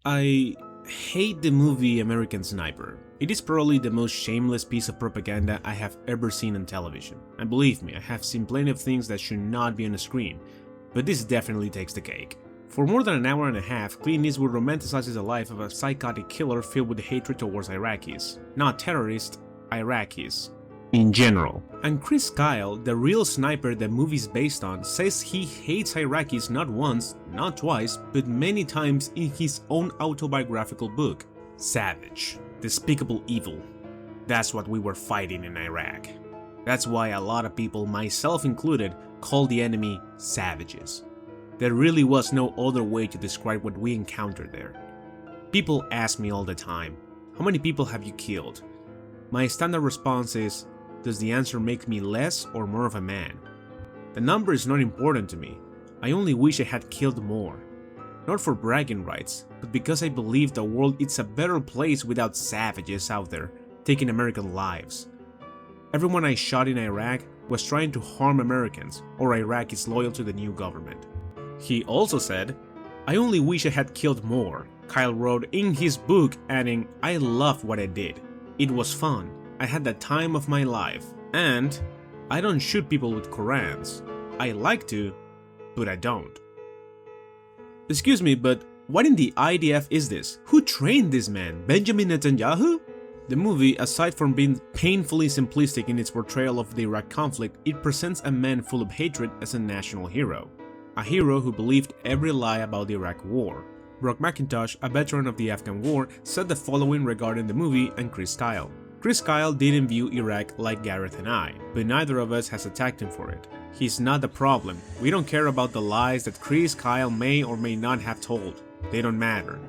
I hate the movie American Sniper. It is probably the most shameless piece of propaganda I have ever seen on television. And believe me, I have seen plenty of things that should not be on the screen, but this definitely takes the cake. For more than an hour and a half, Clint Eastwood romanticizes the life of a psychotic killer filled with hatred towards Iraqis. Not terrorists, Iraqis. In general. And Chris Kyle, the real sniper the movie is based on, says he hates Iraqis not once, not twice, but many times in his own autobiographical book. Savage. Despicable evil. That's what we were fighting in Iraq. That's why a lot of people, myself included, call the enemy savages. There really was no other way to describe what we encountered there. People ask me all the time, how many people have you killed? My standard response is, does the answer make me less or more of a man? The number is not important to me. I only wish I had killed more. Not for bragging rights, but because I believe the world is a better place without savages out there taking American lives. Everyone I shot in Iraq was trying to harm Americans or Iraqis loyal to the new government. He also said, I only wish I had killed more. Kyle wrote in his book, adding, I loved what I did. It was fun. I had the time of my life, and I don't shoot people with Korans. I like to, but I don't. Excuse me, but what in the IDF is this? Who trained this man? Benjamin Netanyahu? The movie, aside from being painfully simplistic in its portrayal of the Iraq conflict, it presents a man full of hatred as a national hero. A hero who believed every lie about the Iraq War. Brock McIntosh, a veteran of the Afghan War, said the following regarding the movie and Chris Kyle. Chris Kyle didn't view Iraq like Gareth and I, but neither of us has attacked him for it. He's not the problem. We don't care about the lies that Chris Kyle may or may not have told. They don't matter.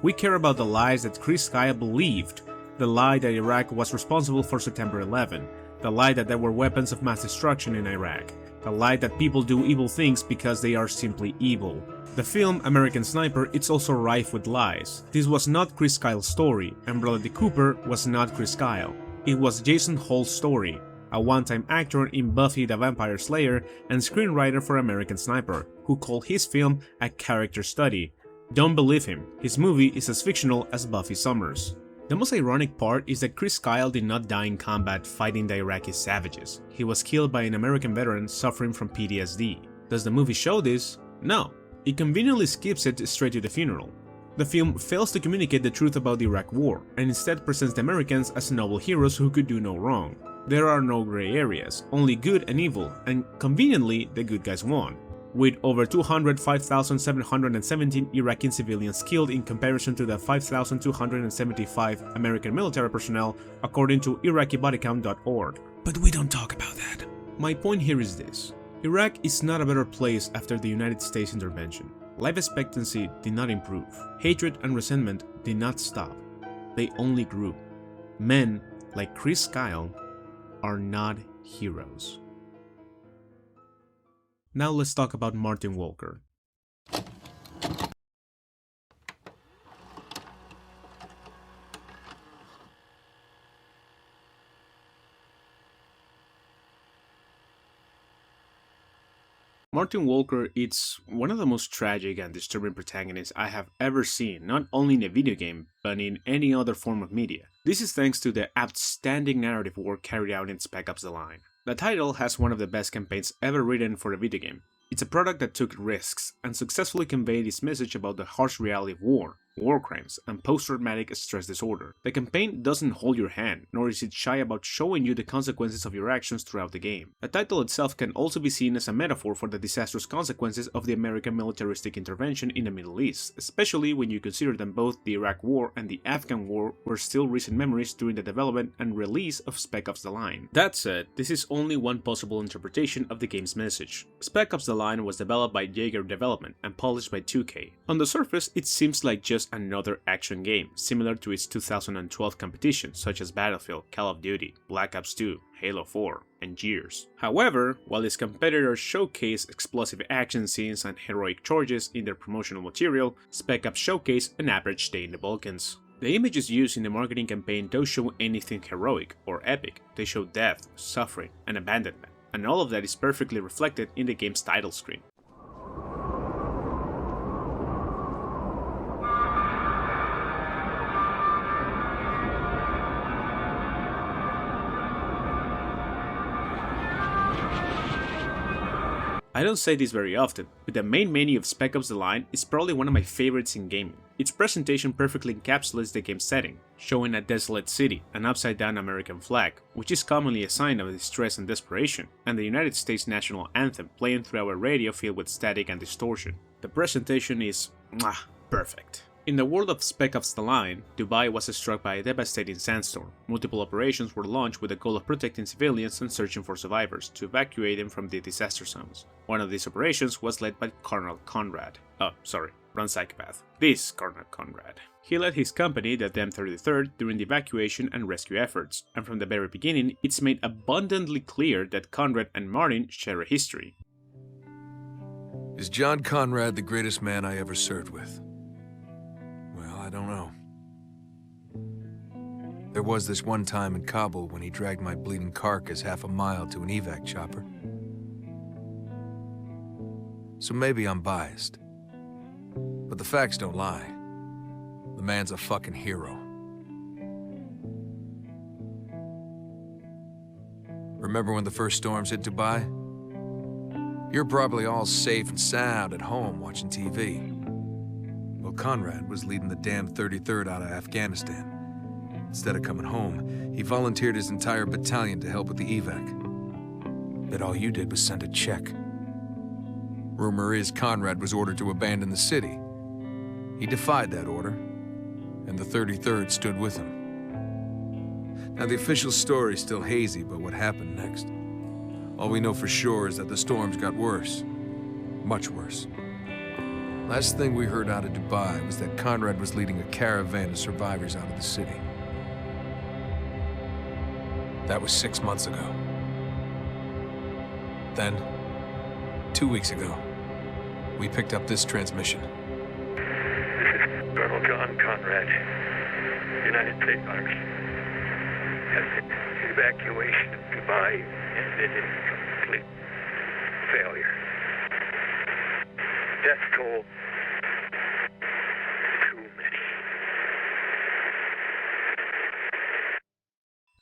We care about the lies that Chris Kyle believed. The lie that Iraq was responsible for September 11. The lie that there were weapons of mass destruction in Iraq. The lie that people do evil things because they are simply evil. The film American Sniper is also rife with lies. This was not Chris Kyle's story, and Bradley Cooper was not Chris Kyle. It was Jason Hall's story, a one-time actor in Buffy the Vampire Slayer and screenwriter for American Sniper, who called his film a character study. Don't believe him, his movie is as fictional as Buffy Summers. The most ironic part is that Chris Kyle did not die in combat fighting the Iraqi savages. He was killed by an American veteran suffering from PTSD. Does the movie show this? No. It conveniently skips it straight to the funeral. The film fails to communicate the truth about the Iraq War, and instead presents the Americans as noble heroes who could do no wrong. There are no gray areas, only good and evil, and conveniently, the good guys won. With over 205,717 Iraqi civilians killed in comparison to the 5,275 American military personnel, according to IraqiBodyCount.org. But we don't talk about that. My point here is this. Iraq is not a better place after the United States intervention. Life expectancy did not improve. Hatred and resentment did not stop. They only grew. Men like Chris Kyle are not heroes. Now let's talk about Martin Walker. Martin Walker is one of the most tragic and disturbing protagonists I have ever seen, not only in a video game, but in any other form of media. This is thanks to the outstanding narrative work carried out in SPEC OPS The Line. The title has one of the best campaigns ever written for a video game. It's a product that took risks and successfully conveyed its message about the harsh reality of war crimes, and post-traumatic stress disorder. The campaign doesn't hold your hand, nor is it shy about showing you the consequences of your actions throughout the game. The title itself can also be seen as a metaphor for the disastrous consequences of the American militaristic intervention in the Middle East, especially when you consider that both the Iraq War and the Afghan War were still recent memories during the development and release of SPEC OPS The Line. That said, this is only one possible interpretation of the game's message. SPEC OPS The Line was developed by Jaeger Development and published by 2K. On the surface, it seems like just another action game, similar to its 2012 competition such as Battlefield, Call of Duty, Black Ops 2, Halo 4, and Gears. However, while its competitors showcase explosive action scenes and heroic charges in their promotional material, SPEC OPS showcased an average day in the Balkans. The images used in the marketing campaign don't show anything heroic or epic, they show death, suffering, and abandonment, and all of that is perfectly reflected in the game's title screen. I don't say this very often, but the main menu of Spec Ops: The Line is probably one of my favorites in gaming. Its presentation perfectly encapsulates the game's setting, showing a desolate city, an upside-down American flag, which is commonly a sign of distress and desperation, and the United States national anthem playing through a radio filled with static and distortion. The presentation is perfect. In the world of Spec Ops: The Line, Dubai was struck by a devastating sandstorm. Multiple operations were launched with the goal of protecting civilians and searching for survivors to evacuate them from the disaster zones. One of these operations was led by Colonel Conrad. Run Psychopath. This Colonel Conrad. He led his company, the DEM 33rd, during the evacuation and rescue efforts, and from the very beginning, it's made abundantly clear that Conrad and Martin share a history. Is John Conrad the greatest man I ever served with? I don't know. There was this one time in Kabul when he dragged my bleeding carcass half a mile to an evac chopper. So maybe I'm biased. But the facts don't lie. The man's a fucking hero. Remember when the first storms hit Dubai? You're probably all safe and sound at home watching TV. Well, Conrad was leading the damn 33rd out of Afghanistan. Instead of coming home, he volunteered his entire battalion to help with the evac. But all you did was send a check. Rumor is Conrad was ordered to abandon the city. He defied that order, and the 33rd stood with him. Now, the official story's still hazy about what happened next. All we know for sure is that the storms got worse. Much worse. Last thing we heard out of Dubai was that Conrad was leading a caravan of survivors out of the city. That was 6 months ago. Then, 2 weeks ago, we picked up this transmission. This is Colonel John Conrad, United States Army. The evacuation of Dubai ended in complete failure. Death toll, too many.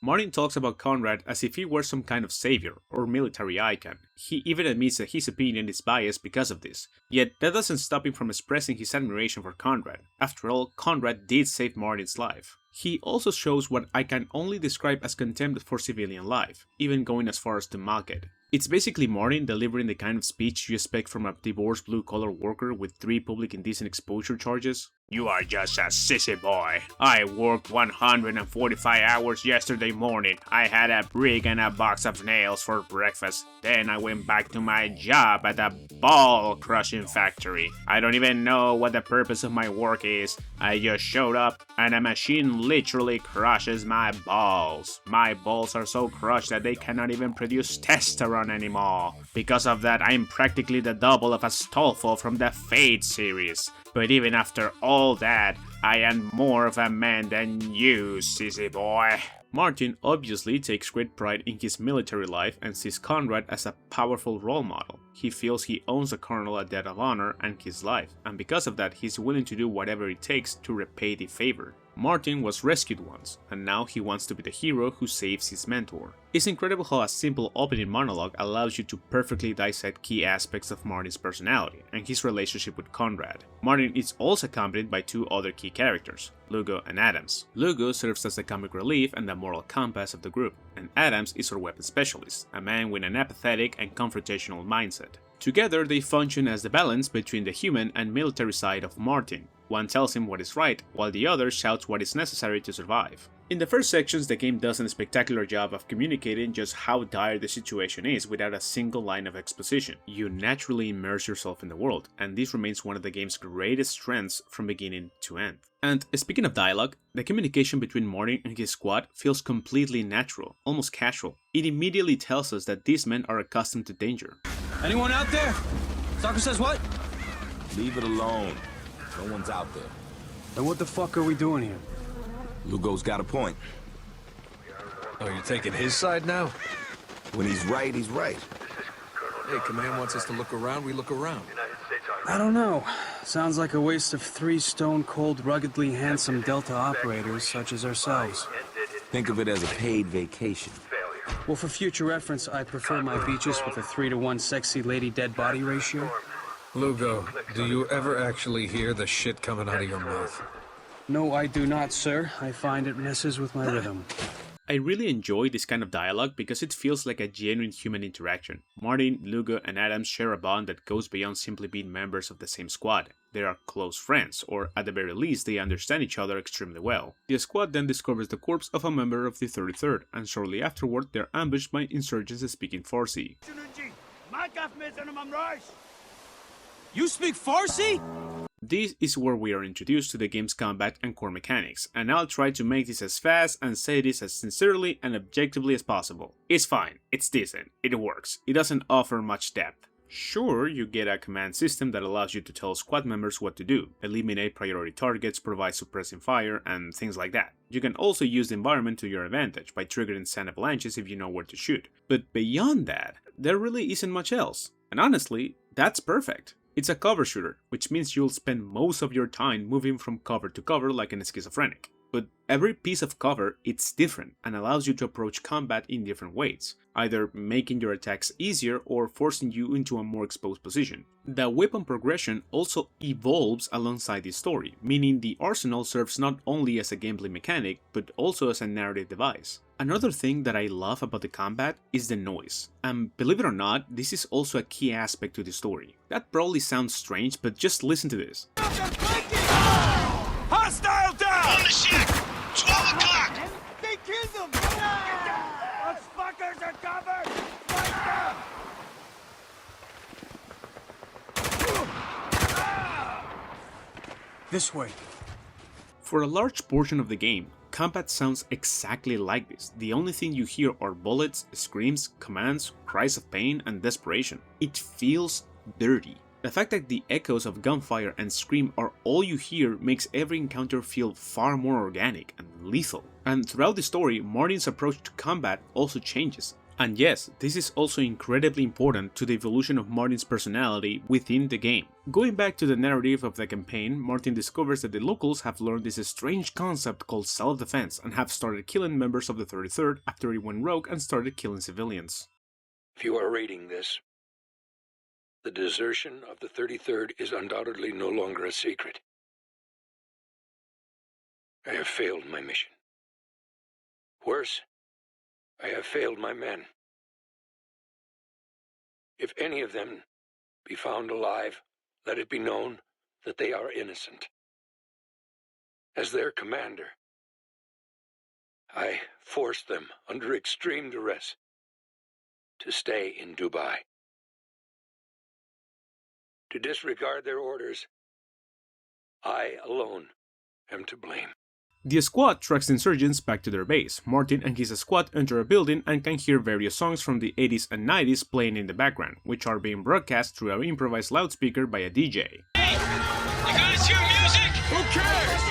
Martin talks about Conrad as if he were some kind of savior or military icon. He even admits that his opinion is biased because of this. Yet that doesn't stop him from expressing his admiration for Conrad. After all, Conrad did save Martin's life. He also shows what I can only describe as contempt for civilian life, even going as far as to mock it. It's basically Martin delivering the kind of speech you expect from a divorced blue-collar worker with 3 public indecent exposure charges. You are just a sissy boy. I worked 145 hours yesterday morning. I had a brick and a box of nails for breakfast. Then I went back to my job at a ball crushing factory. I don't even know what the purpose of my work is. I just showed up and a machine literally crushes my balls. My balls are so crushed that they cannot even produce testosterone anymore. Because of that, I'm practically the double of Astolfo from the Fate series. But even after all that, I am more of a man than you, sissy boy. Martin obviously takes great pride in his military life and sees Conrad as a powerful role model. He feels he owes the colonel a debt of honor and his life, and because of that he's willing to do whatever it takes to repay the favor. Martin was rescued once, and now he wants to be the hero who saves his mentor. It's incredible how a simple opening monologue allows you to perfectly dissect key aspects of Martin's personality and his relationship with Conrad. Martin is also accompanied by 2 other key characters, Lugo and Adams. Lugo serves as the comic relief and the moral compass of the group, and Adams is our weapons specialist, a man with an apathetic and confrontational mindset. Together they function as the balance between the human and military side of Martin. One tells him what is right, while the other shouts what is necessary to survive. In the first sections, the game does a spectacular job of communicating just how dire the situation is without a single line of exposition. You naturally immerse yourself in the world, and this remains one of the game's greatest strengths from beginning to end. And speaking of dialogue, the communication between Martin and his squad feels completely natural, almost casual. It immediately tells us that these men are accustomed to danger. Anyone out there? Soccer says what? Leave it alone. No one's out there. Then what the fuck are we doing here? Lugo's got a point. Oh, you're taking his side now? When he's right, he's right. Hey, Command wants us to look around, we look around. I don't know. Sounds like a waste of 3 stone-cold, ruggedly handsome Delta operators such as ourselves. Think of it as a paid vacation. Well, for future reference, I prefer my beaches with a 3-to-1 sexy lady dead body ratio. Lugo, do you ever actually hear the shit coming out of your mouth? No, I do not, sir. I find it messes with my rhythm. I really enjoy this kind of dialogue because it feels like a genuine human interaction. Martin, Lugo, and Adams share a bond that goes beyond simply being members of the same squad. They are close friends, or at the very least they understand each other extremely well. The squad then discovers the corpse of a member of the 33rd, and shortly afterward they're ambushed by insurgents speaking Farsi. You speak Farsi? This is where we are introduced to the game's combat and core mechanics, and I'll try to make this as fast and say this as sincerely and objectively as possible. It's fine, it's decent, it works, it doesn't offer much depth. Sure, you get a command system that allows you to tell squad members what to do, eliminate priority targets, provide suppressing fire, and things like that. You can also use the environment to your advantage by triggering sand avalanches if you know where to shoot. But beyond that, there really isn't much else. And honestly, that's perfect. It's a cover shooter, which means you'll spend most of your time moving from cover to cover like an schizophrenic. But every piece of cover, it's different and allows you to approach combat in different ways, either making your attacks easier or forcing you into a more exposed position. The weapon progression also evolves alongside the story, meaning the arsenal serves not only as a gameplay mechanic, but also as a narrative device. Another thing that I love about the combat is the noise, and believe it or not, this is also a key aspect to the story. That probably sounds strange, but just listen to this. Hostile down! On the ship! 12 o'clock! They killed them! Those fuckers are covered! Fight them! This way. For a large portion of the game, combat sounds exactly like this. The only thing you hear are bullets, screams, commands, cries of pain, and desperation. It feels dirty. The fact that the echoes of gunfire and scream are all you hear makes every encounter feel far more organic and lethal. And throughout the story, Martin's approach to combat also changes. And yes, this is also incredibly important to the evolution of Martin's personality within the game. Going back to the narrative of the campaign, Martin discovers that the locals have learned this strange concept called self-defense and have started killing members of the 33rd after it went rogue and started killing civilians. If you are reading this, the desertion of the 33rd is undoubtedly no longer a secret. I have failed my mission. Worse, I have failed my men. If any of them be found alive, let it be known that they are innocent. As their commander, I forced them under extreme duress to stay in Dubai. To disregard their orders, I alone am to blame. The squad tracks the insurgents back to their base. Martin and his squad enter a building and can hear various songs from the 80s and 90s playing in the background, which are being broadcast through an improvised loudspeaker by a DJ. Hey! You guys hear music? Who cares?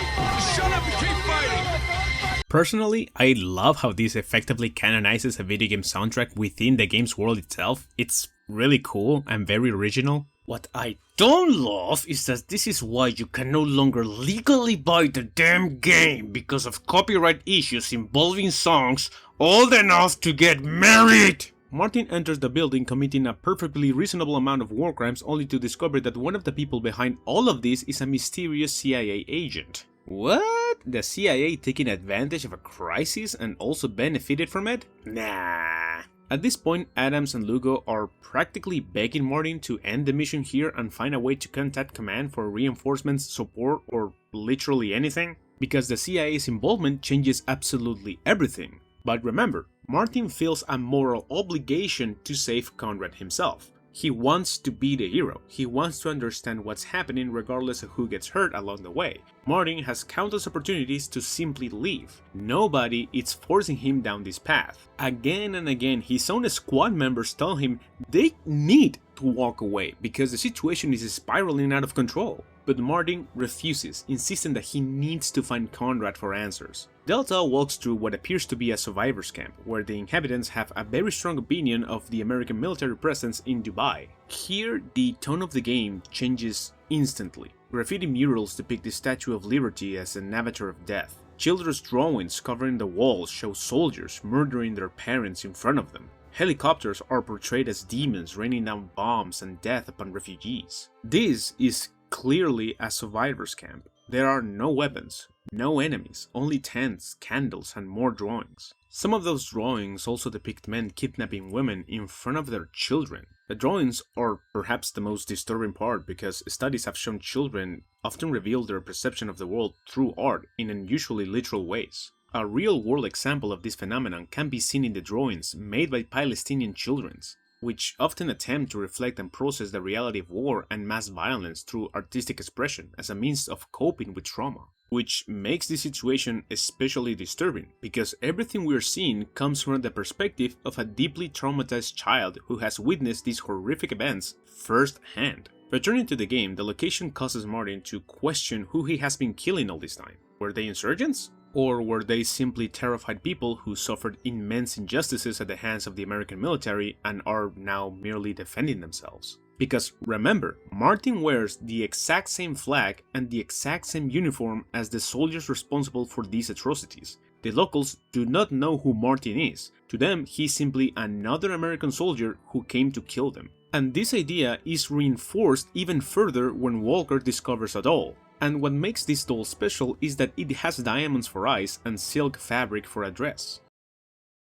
Shut up and keep fighting! Personally, I love how this effectively canonizes a video game soundtrack within the game's world itself. It's really cool and very original. What I don't love is that this is why you can no longer legally buy the damn game because of copyright issues involving songs old enough to get married! Martin enters the building committing a perfectly reasonable amount of war crimes only to discover that one of the people behind all of this is a mysterious CIA agent. What? The CIA taking advantage of a crisis and also benefited from it? Nah. At this point, Adams and Lugo are practically begging Martin to end the mission here and find a way to contact command for reinforcements, support, or literally anything, because the CIA's involvement changes absolutely everything. But remember, Martin feels a moral obligation to save Conrad himself. He wants to be the hero. He wants to understand what's happening regardless of who gets hurt along the way. Martin has countless opportunities to simply leave. Nobody is forcing him down this path. Again and again, his own squad members tell him they need to walk away because the situation is spiraling out of control. But Martin refuses, insisting that he needs to find Conrad for answers. Delta walks through what appears to be a survivors camp, where the inhabitants have a very strong opinion of the American military presence in Dubai. Here, the tone of the game changes instantly. Graffiti murals depict the Statue of Liberty as an avatar of death. Children's drawings covering the walls show soldiers murdering their parents in front of them. Helicopters are portrayed as demons raining down bombs and death upon refugees. This is clearly a survivor's camp. There are no weapons, no enemies, only tents, candles, and more drawings. Some of those drawings also depict men kidnapping women in front of their children. The drawings are perhaps the most disturbing part because studies have shown children often reveal their perception of the world through art in unusually literal ways. A real-world example of this phenomenon can be seen in the drawings made by Palestinian children, which often attempt to reflect and process the reality of war and mass violence through artistic expression as a means of coping with trauma. Which makes this situation especially disturbing, because everything we're seeing comes from the perspective of a deeply traumatized child who has witnessed these horrific events firsthand. Returning to the game, the location causes Martin to question who he has been killing all this time. Were they insurgents? Or were they simply terrified people who suffered immense injustices at the hands of the American military and are now merely defending themselves? Because remember, Martin wears the exact same flag and the exact same uniform as the soldiers responsible for these atrocities. The locals do not know who Martin is. To them, he's simply another American soldier who came to kill them. And this idea is reinforced even further when Walker discovers a doll. And what makes this doll special is that it has diamonds for eyes and silk fabric for a dress.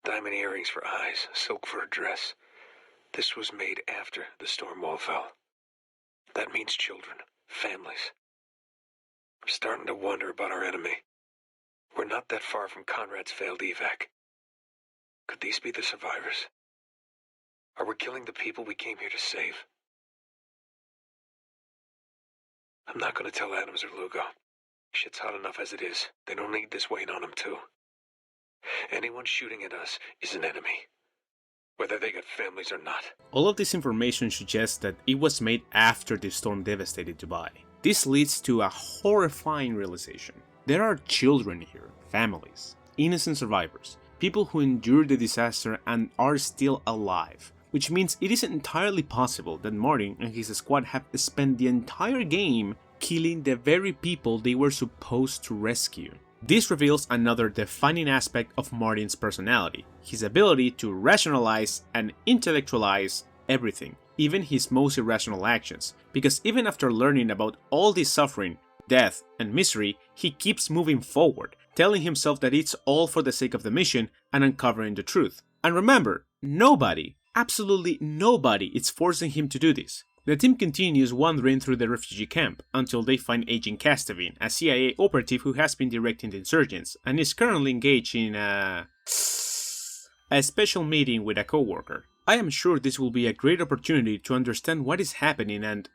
Diamond earrings for eyes, silk for a dress. This was made after the storm wall fell. That means children, families. I'm starting to wonder about our enemy. We're not that far from Conrad's failed evac. Could these be the survivors? Are we killing the people we came here to save? I'm not gonna tell Adams or Lugo. Shit's hot enough as it is. They don't need this weighing on them too. Anyone shooting at us is an enemy, whether they got families or not. All of this information suggests that it was made after the storm devastated Dubai. This leads to a horrifying realization. There are children here, families, innocent survivors, people who endured the disaster and are still alive. Which means it is entirely possible that Martin and his squad have spent the entire game killing the very people they were supposed to rescue. This reveals another defining aspect of Martin's personality, his ability to rationalize and intellectualize everything, even his most irrational actions, because even after learning about all this suffering, death, and misery, he keeps moving forward, telling himself that it's all for the sake of the mission and uncovering the truth. And remember, nobody, absolutely nobody, is forcing him to do this. The team continues wandering through the refugee camp until they find Agent Castavin, a CIA operative who has been directing the insurgents and is currently engaged in a special meeting with a co-worker. I am sure this will be a great opportunity to understand what is happening and,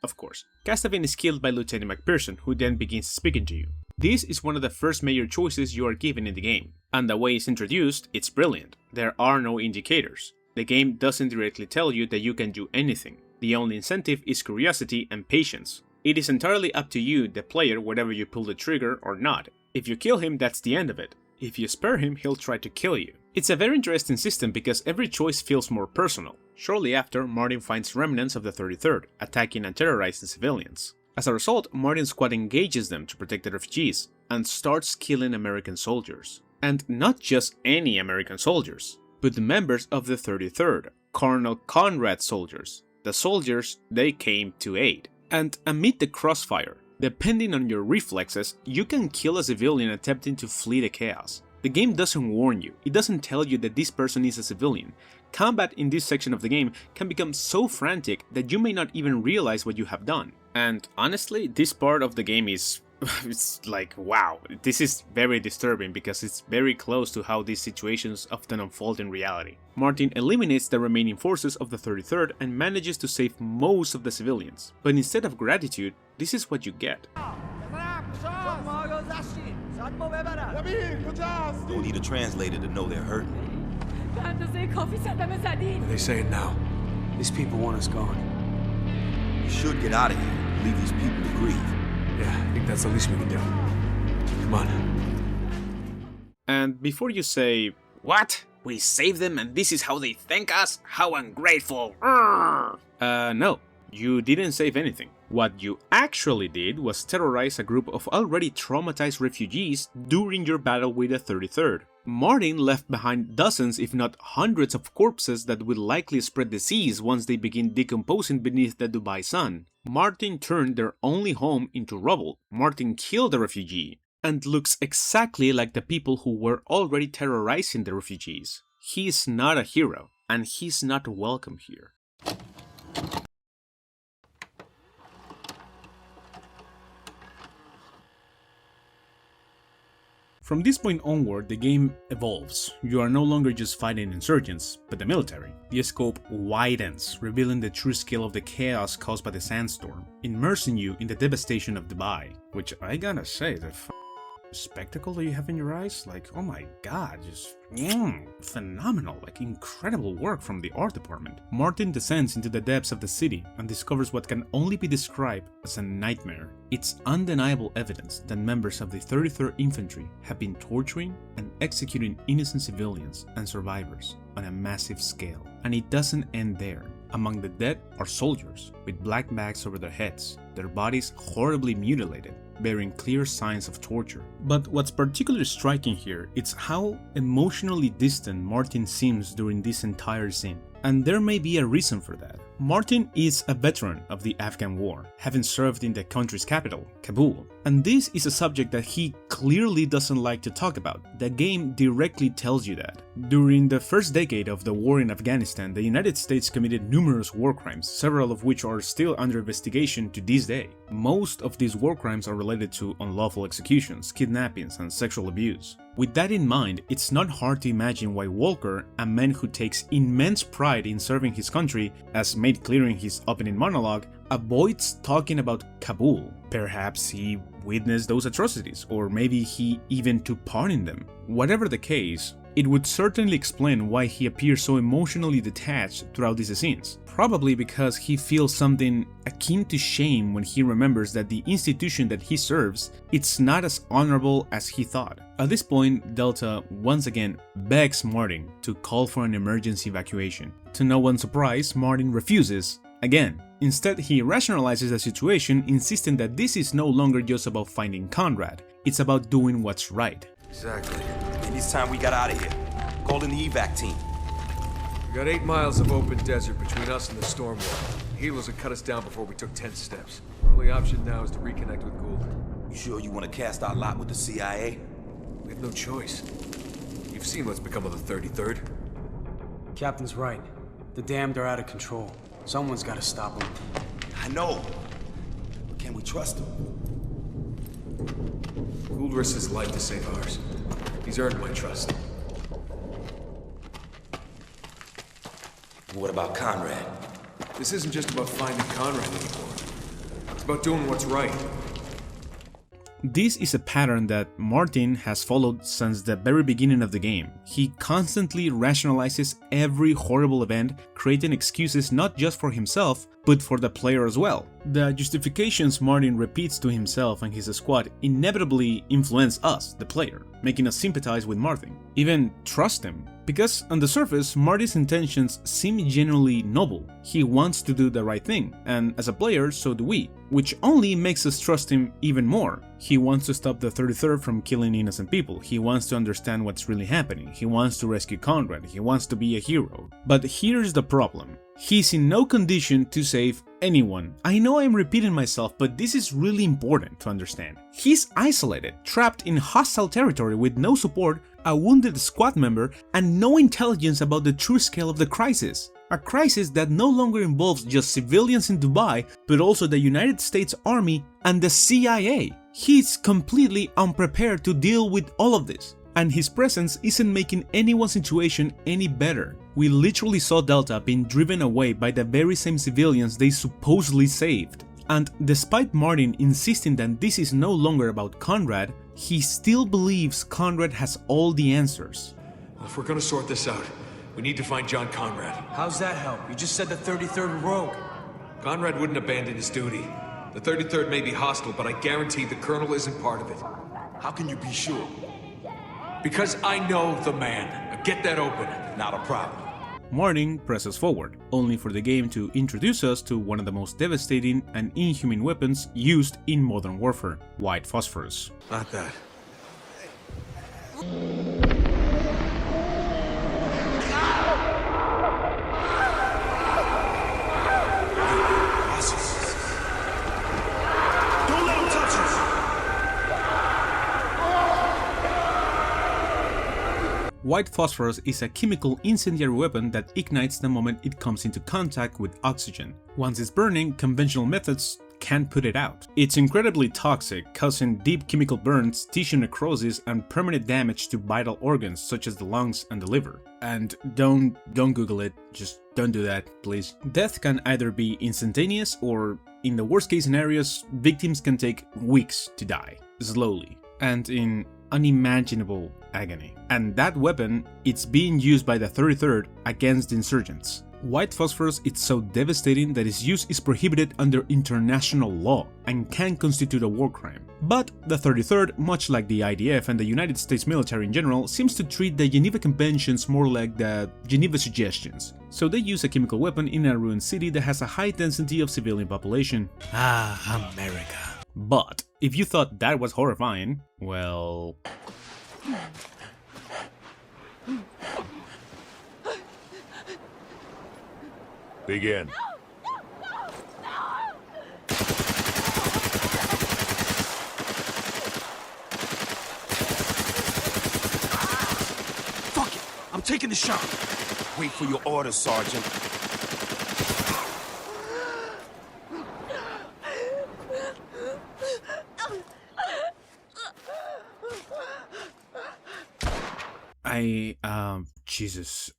of course, Castavin is killed by Lieutenant McPherson, who then begins speaking to you. This is one of the first major choices you are given in the game, and the way it's introduced, it's brilliant. There are no indicators. The game doesn't directly tell you that you can do anything. The only incentive is curiosity and patience. It is entirely up to you, the player, whether you pull the trigger or not. If you kill him, that's the end of it. If you spare him, he'll try to kill you. It's a very interesting system because every choice feels more personal. Shortly after, Martin finds remnants of the 33rd, attacking and terrorizing civilians. As a result, Martin's squad engages them to protect the refugees, and starts killing American soldiers. And not just any American soldiers, but the members of the 33rd, Colonel Conrad's soldiers, the soldiers they came to aid. And amid the crossfire, depending on your reflexes, you can kill a civilian attempting to flee the chaos. The game doesn't warn you, it doesn't tell you that this person is a civilian. Combat in this section of the game can become so frantic that you may not even realize what you have done. And honestly, this part of the game is it's like, wow, this is very disturbing because it's very close to how these situations often unfold in reality. Martin eliminates the remaining forces of the 33rd and manages to save most of the civilians. But instead of gratitude, this is what you get. Don't need a translator to know they're hurting. They say it now. These people want us gone. We should get out of here. Leave these people to grieve. Yeah, I think that's the least we can do. Come on. And before you say, "What? We saved them and this is how they thank us? How ungrateful!" No. You didn't save anything. What you actually did was terrorize a group of already traumatized refugees during your battle with the 33rd. Martin left behind dozens if not hundreds of corpses that will likely spread disease once they begin decomposing beneath the Dubai sun. Martin turned their only home into rubble. Martin killed a refugee and looks exactly like the people who were already terrorizing the refugees. He is not a hero, and he's not welcome here. From this point onward, the game evolves. You are no longer just fighting insurgents, but the military. The scope widens, revealing the true scale of the chaos caused by the sandstorm, immersing you in the devastation of Dubai. Which I gotta say, the spectacle that you have in your eyes, like, oh my god, just phenomenal, like incredible work from the art department. Martin descends into the depths of the city and discovers what can only be described as a nightmare. It's undeniable evidence that members of the 33rd Infantry have been torturing and executing innocent civilians and survivors on a massive scale. And it doesn't end there. Among the dead are soldiers with black bags over their heads, their bodies horribly mutilated, bearing clear signs of torture. But what's particularly striking here is how emotionally distant Martin seems during this entire scene. And there may be a reason for that. Martin is a veteran of the Afghan War, having served in the country's capital, Kabul. And this is a subject that he clearly doesn't like to talk about. The game directly tells you that. During the first decade of the war in Afghanistan, the United States committed numerous war crimes, several of which are still under investigation to this day. Most of these war crimes are related to unlawful executions, kidnappings, and sexual abuse. With that in mind, it's not hard to imagine why Walker, a man who takes immense pride in serving his country, as made clear in his opening monologue, avoids talking about Kabul. Perhaps he witnessed those atrocities, or maybe he even took part in them. Whatever the case, it would certainly explain why he appears so emotionally detached throughout these scenes. Probably because he feels something akin to shame when he remembers that the institution that he serves, it's not as honorable as he thought. At this point, Delta once again begs Martin to call for an emergency evacuation. To no one's surprise, Martin refuses again. Instead, he rationalizes the situation, insisting that this is no longer just about finding Conrad, it's about doing what's right. Exactly. Maybe it's time we got out of here. Call in the evac team. We got 8 miles of open desert between us and the storm wall. Helos would cut us down before we took 10 steps. Our only option now is to reconnect with Gould. You sure you want to cast our lot with the CIA? We have no choice. You've seen what's become of the 33rd. Captain's right. The damned are out of control. Someone's got to stop them. I know. But can we trust him? Gould risked his life to save ours. He's earned my trust. What about Conrad? This isn't just about finding Conrad anymore. It's about doing what's right. This is a pattern that Martin has followed since the very beginning of the game. He constantly rationalizes every horrible event, creating excuses not just for himself, but for the player as well. The justifications Martin repeats to himself and his squad inevitably influence us, the player, making us sympathize with Martin, even trust him. Because on the surface, Marty's intentions seem genuinely noble. He wants to do the right thing, and as a player, so do we, which only makes us trust him even more. He wants to stop the 33rd from killing innocent people, he wants to understand what's really happening, he wants to rescue Conrad, he wants to be a hero. But here's the problem. He's in no condition to save anyone. I know I'm repeating myself, but this is really important to understand. He's isolated, trapped in hostile territory with no support, a wounded squad member, and no intelligence about the true scale of the crisis. A crisis that no longer involves just civilians in Dubai, but also the United States Army and the CIA. He's completely unprepared to deal with all of this, and his presence isn't making anyone's situation any better. We literally saw Delta being driven away by the very same civilians they supposedly saved. And despite Martin insisting that this is no longer about Conrad, he still believes Conrad has all the answers. Well, if we're gonna sort this out, we need to find John Conrad. How's that help? You just said the 33rd were rogue. Conrad wouldn't abandon his duty. The 33rd may be hostile, but I guarantee the Colonel isn't part of it. How can you be sure? Because I know the man. Now get that open. Not a problem. Martin presses forward, only for the game to introduce us to one of the most devastating and inhuman weapons used in modern warfare, white phosphorus. Not that. Don't let him touch us! White phosphorus is a chemical incendiary weapon that ignites the moment it comes into contact with oxygen. Once it's burning, conventional methods can't put it out. It's incredibly toxic, causing deep chemical burns, tissue necrosis, and permanent damage to vital organs such as the lungs and the liver. And don't Google it, just don't do that, please. Death can either be instantaneous or, in the worst case scenarios, victims can take weeks to die, slowly, and in unimaginable agony. And that weapon, it's being used by the 33rd against the insurgents. White phosphorus is so devastating that its use is prohibited under international law and can constitute a war crime. But the 33rd, much like the IDF and the United States military in general, seems to treat the Geneva Conventions more like the Geneva Suggestions. So they use a chemical weapon in a ruined city that has a high density of civilian population. Ah, America. But if you thought that was horrifying, well... Begin. Fuck it! I'm taking the shot! Wait for your orders, Sergeant. Jesus.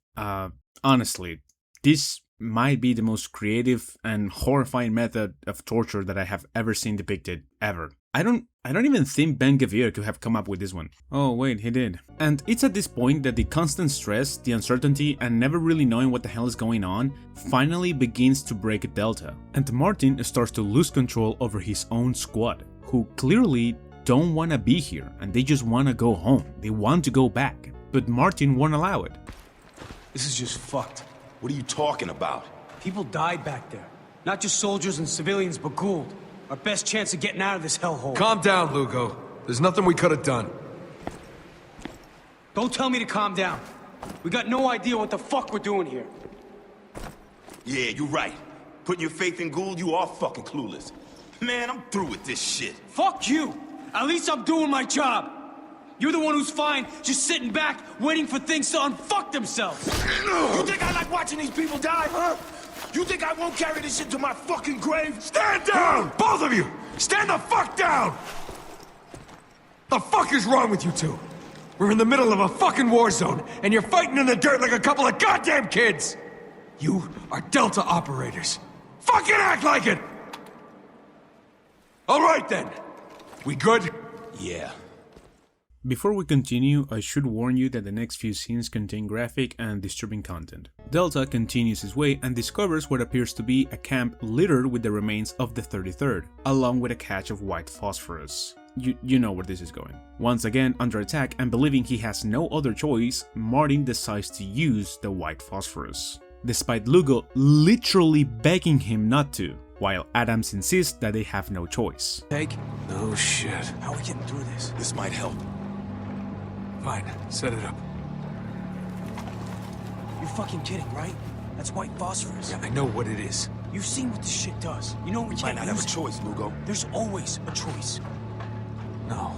Honestly, this might be the most creative and horrifying method of torture that I have ever seen depicted, ever. I don't even think Ben-Gvir could have come up with this one. Oh wait, he did. And it's at this point that the constant stress, the uncertainty, and never really knowing what the hell is going on finally begins to break Delta. And Martin starts to lose control over his own squad, who clearly don't want to be here and they just want to go home. They want to go back. But Martin won't allow it. This is just fucked. What are you talking about? People died back there. Not just soldiers and civilians, but Gould. Our best chance of getting out of this hellhole. Calm down, Lugo. There's nothing we could have done. Don't tell me to calm down. We got no idea what the fuck we're doing here. Yeah, you're right. Putting your faith in Gould, you are fucking clueless. Man, I'm through with this shit. Fuck you! At least I'm doing my job! You're the one who's fine, just sitting back, waiting for things to unfuck themselves! You think I like watching these people die, huh? You think I won't carry this shit to my fucking grave? Stand down! Both of you! Stand the fuck down! The fuck is wrong with you two? We're in the middle of a fucking war zone, and you're fighting in the dirt like a couple of goddamn kids! You are Delta operators. Fucking act like it! All right then. We good? Yeah. Before we continue, I should warn you that the next few scenes contain graphic and disturbing content. Delta continues his way and discovers what appears to be a camp littered with the remains of the 33rd, along with a cache of white phosphorus. You know where this is going. Once again under attack and believing he has no other choice, Martin decides to use the white phosphorus, despite Lugo literally begging him not to, while Adams insists that they have no choice. Take? No shit. How are we getting through this? This might help. Fine, set it up. You're fucking kidding, right? That's white phosphorus. Yeah, I know what it is. You've seen what this shit does. You know we Might can't not have a use it. choice, Lugo. There's always a choice. No,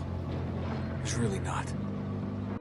there's really not.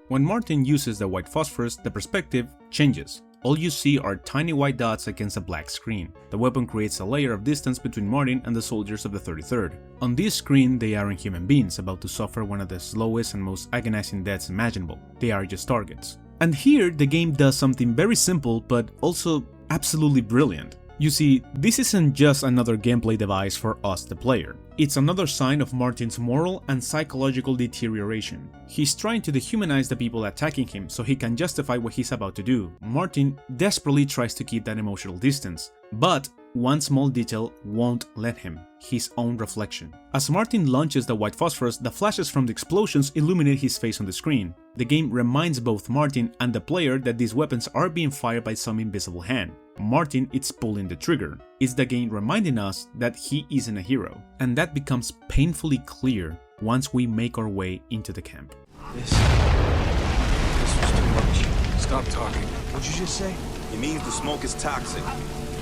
When Martin uses the white phosphorus, the perspective changes. All you see are tiny white dots against a black screen. The weapon creates a layer of distance between Martin and the soldiers of the 33rd. On this screen, they aren't human beings about to suffer one of the slowest and most agonizing deaths imaginable. They are just targets. And here, the game does something very simple, but also absolutely brilliant. You see, this isn't just another gameplay device for us the player. It's another sign of Martin's moral and psychological deterioration. He's trying to dehumanize the people attacking him so he can justify what he's about to do. Martin desperately tries to keep that emotional distance, but one small detail won't let him: his own reflection. As Martin launches the white phosphorus, the flashes from the explosions illuminate his face on the screen. The game reminds both Martin and the player that these weapons are being fired by some invisible hand. Martin is pulling the trigger. It's the game reminding us that he isn't a hero, and that becomes painfully clear once we make our way into the camp. This was too much. Stop talking. What'd you just say? It means the smoke is toxic.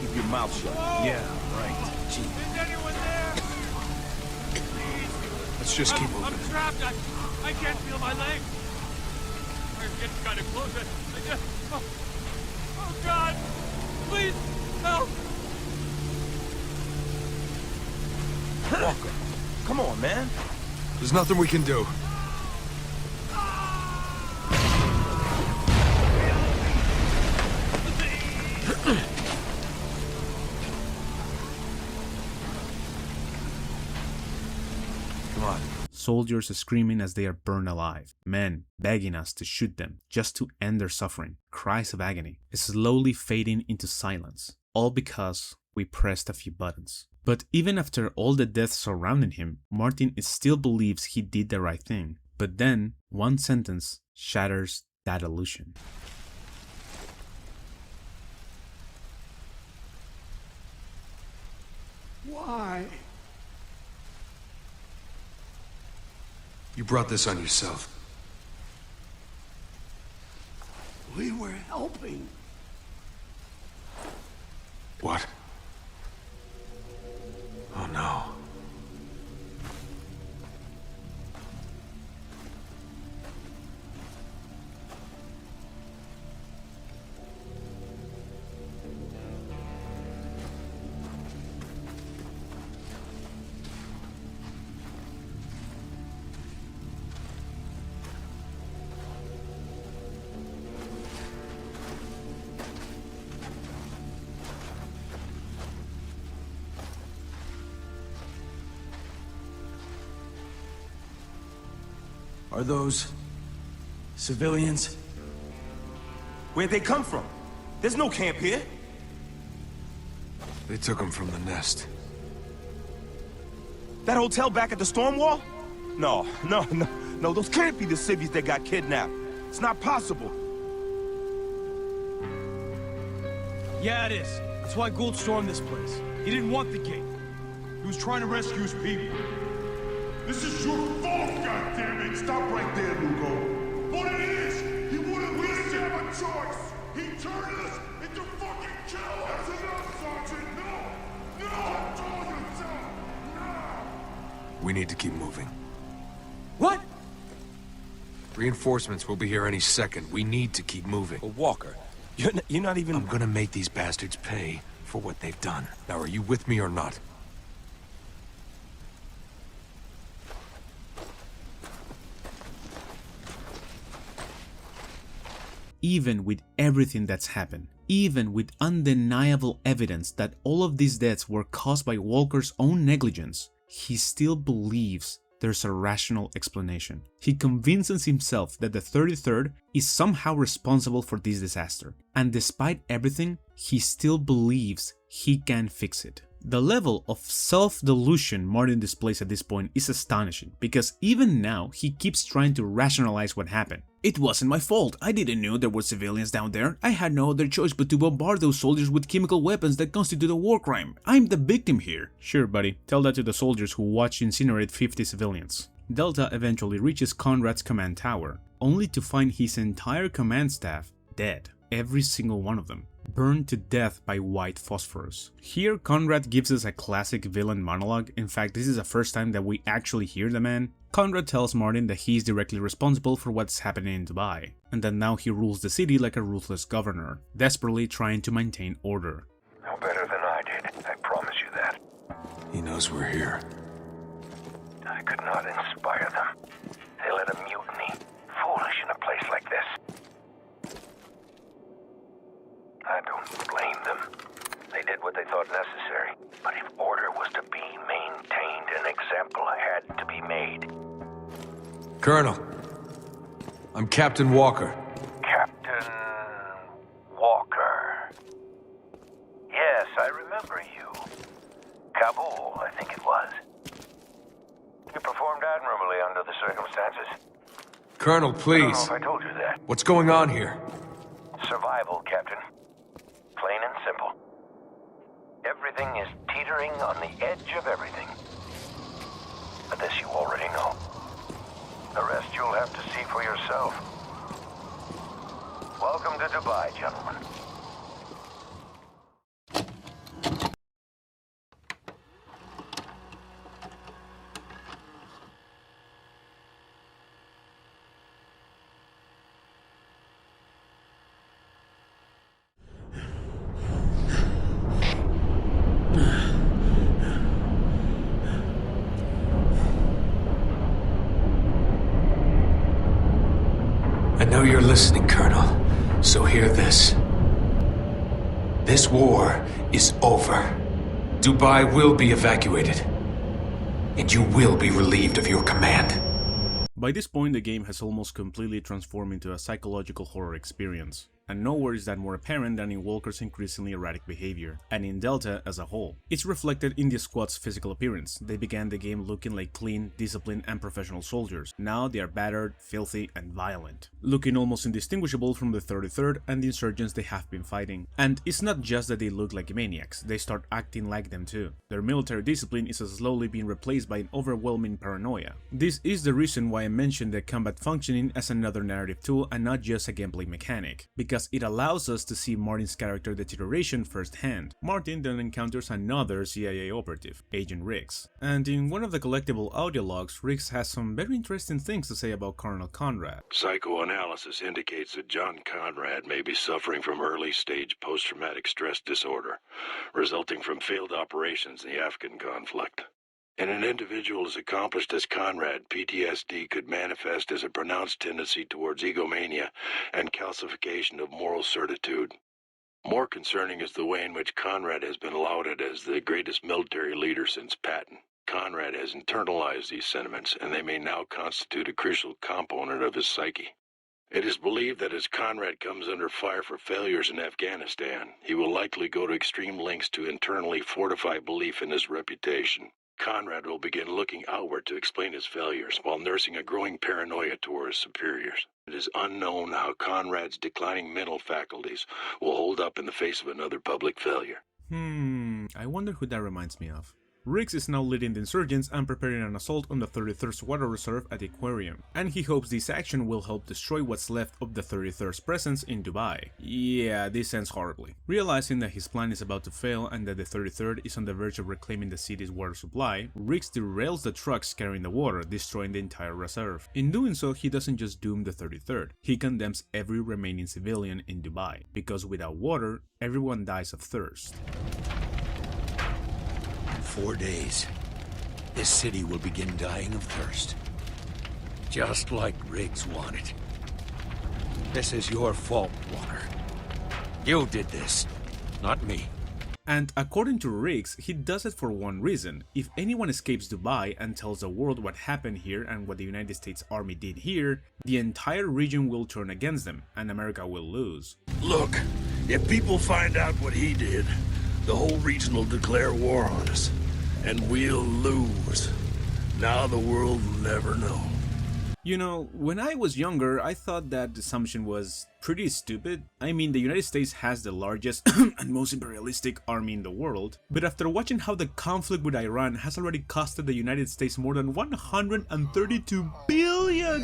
Keep your mouth shut. Yeah, right. Gee. Is anyone there? Let's just keep moving. I'm trapped. I can't feel my legs. I'm getting kind of close. I just... Oh, God. Please, help. Walker, come on, man. There's nothing we can do. Come on. Soldiers are screaming as they are burned alive. Men begging us to shoot them just to end their suffering. Cries of agony, slowly fading into silence. All because we pressed a few buttons. But even after all the deaths surrounding him, Martin still believes he did the right thing. But then, one sentence shatters that illusion. Why? You brought this on yourself. We were helping. What? Oh no. Are those civilians? Where'd they come from? There's no camp here. They took him from the nest. That hotel back at the storm wall? No, those can't be the civvies that got kidnapped. It's not possible. Yeah, it is. That's why Gould stormed this place. He didn't want the gate. He was trying to rescue his people. This is your fault, goddammit! Stop right there, Lugo. What it is, he wouldn't listen. Have a choice. He turned us into fucking killers. That's enough, Sergeant. No, I told you so. No. We need to keep moving. What? Reinforcements will be here any second. We need to keep moving. But Walker, you're not even... I'm gonna make these bastards pay for what they've done. Now, are you with me or not? Even with everything that's happened, even with undeniable evidence that all of these deaths were caused by Walker's own negligence, he still believes there's a rational explanation. He convinces himself that the 33rd is somehow responsible for this disaster, and despite everything, he still believes he can fix it. The level of self-delusion Martin displays at this point is astonishing, because even now he keeps trying to rationalize what happened. It wasn't my fault, I didn't know there were civilians down there, I had no other choice but to bombard those soldiers with chemical weapons that constitute a war crime. I'm the victim here. Sure buddy, tell that to the soldiers who watched you incinerate 50 civilians. Delta eventually reaches Conrad's command tower, only to find his entire command staff dead. Every single one of them. Burned to death by white phosphorus. Here Conrad gives us a classic villain monologue. In fact, this is the first time that we actually hear the man. Conrad tells Martin that he is directly responsible for what's happening in Dubai, and that now he rules the city like a ruthless governor, desperately trying to maintain order. No better than I did, I promise you that. He knows we're here. I could not inspire them. They led a mutiny. Foolish in a place like this. I don't blame them. They did what they thought necessary. But if order was to be maintained, an example had to be made. Colonel, I'm Captain Walker. Captain Walker. Yes, I remember you. Kabul, I think it was. You performed admirably under the circumstances. Colonel, I don't know please. if I told you that. What's going on here? Survival, Captain. Plain and simple. Everything is teetering on the edge of everything. But this you already know. The rest you'll have to see for yourself. Welcome to Dubai, gentlemen. I know you're listening, Colonel, so hear this. This war is over. Dubai will be evacuated, and you will be relieved of your command. By this point, the game has almost completely transformed into a psychological horror experience. And nowhere is that more apparent than in Walker's increasingly erratic behavior, and in Delta as a whole. It's reflected in the squad's physical appearance. They began the game looking like clean, disciplined, and professional soldiers. Now they are battered, filthy, and violent, looking almost indistinguishable from the 33rd and the insurgents they have been fighting. And it's not just that they look like maniacs, they start acting like them too. Their military discipline is slowly being replaced by an overwhelming paranoia. This is the reason why I mentioned the combat functioning as another narrative tool and not just a gameplay mechanic, because it allows us to see Martin's character deterioration firsthand. Martin then encounters another CIA operative, Agent Riggs, and in one of the collectible audio logs, Riggs has some very interesting things to say about Colonel Conrad. Psychoanalysis indicates that John Conrad may be suffering from early-stage post-traumatic stress disorder, resulting from failed operations in the Afghan conflict. In an individual as accomplished as Conrad, PTSD could manifest as a pronounced tendency towards egomania and calcification of moral certitude. More concerning is the way in which Conrad has been lauded as the greatest military leader since Patton. Conrad has internalized these sentiments, and they may now constitute a crucial component of his psyche. It is believed that as Conrad comes under fire for failures in Afghanistan, he will likely go to extreme lengths to internally fortify belief in his reputation. Conrad will begin looking outward to explain his failures while nursing a growing paranoia toward his superiors. It is unknown how Conrad's declining mental faculties will hold up in the face of another public failure. I wonder who that reminds me of. Riggs is now leading the insurgents and preparing an assault on the 33rd's water reserve at the aquarium, and he hopes this action will help destroy what's left of the 33rd's presence in Dubai. Yeah, this ends horribly. Realizing that his plan is about to fail and that the 33rd is on the verge of reclaiming the city's water supply, Riggs derails the trucks carrying the water, destroying the entire reserve. In doing so, he doesn't just doom the 33rd, he condemns every remaining civilian in Dubai, because without water, everyone dies of thirst. 4 days, this city will begin dying of thirst. Just like Riggs wanted. This is your fault, Walker. You did this, not me. And according to Riggs, he does it for one reason. If anyone escapes Dubai and tells the world what happened here and what the United States Army did here, the entire region will turn against them, and America will lose. Look, if people find out what he did, the whole region will declare war on us. And we'll lose. Now the world will never know. You know, when I was younger, I thought that assumption was pretty stupid. I mean, the United States has the largest and most imperialistic army in the world, but after watching how the conflict with Iran has already costed the United States more than $132 billion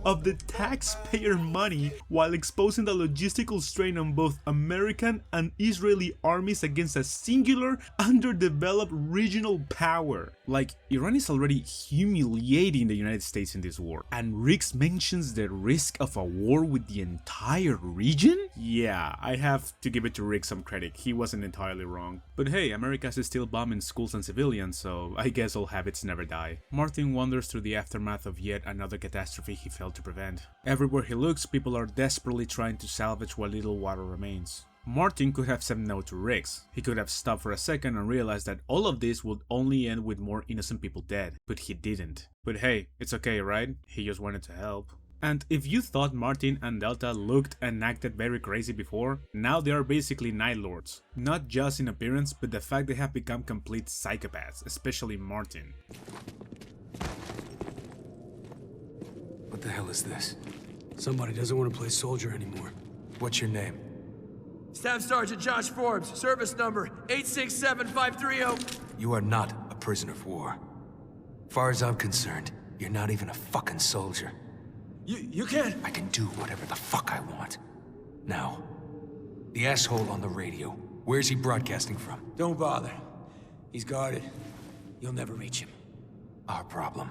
of the taxpayer money while exposing the logistical strain on both American and Israeli armies against a singular, underdeveloped regional power. Like, Iran is already humiliating the United States in this war, and Riggs mentions the risk of a war with the entire region? Yeah, I have to give it to Riggs some credit, he wasn't entirely wrong. But hey, America is still bombing schools and civilians, so I guess all habits never die. Martin wanders through the aftermath of yet another catastrophe he failed to prevent. Everywhere he looks, people are desperately trying to salvage what little water remains. Martin could have said no to Riggs. He could have stopped for a second and realized that all of this would only end with more innocent people dead, but he didn't. But hey, it's okay, right? He just wanted to help. And if you thought Martin and Delta looked and acted very crazy before, now they are basically Night Lords. Not just in appearance, but the fact they have become complete psychopaths, especially Martin. What the hell is this? Somebody doesn't want to play soldier anymore. What's your name? Staff Sergeant Josh Forbes, service number 867530. You are not a prisoner of war. Far as I'm concerned, you're not even a fucking soldier. You can't... I can do whatever the fuck I want. Now, the asshole on the radio, where's he broadcasting from? Don't bother. He's guarded. You'll never reach him. Our problem,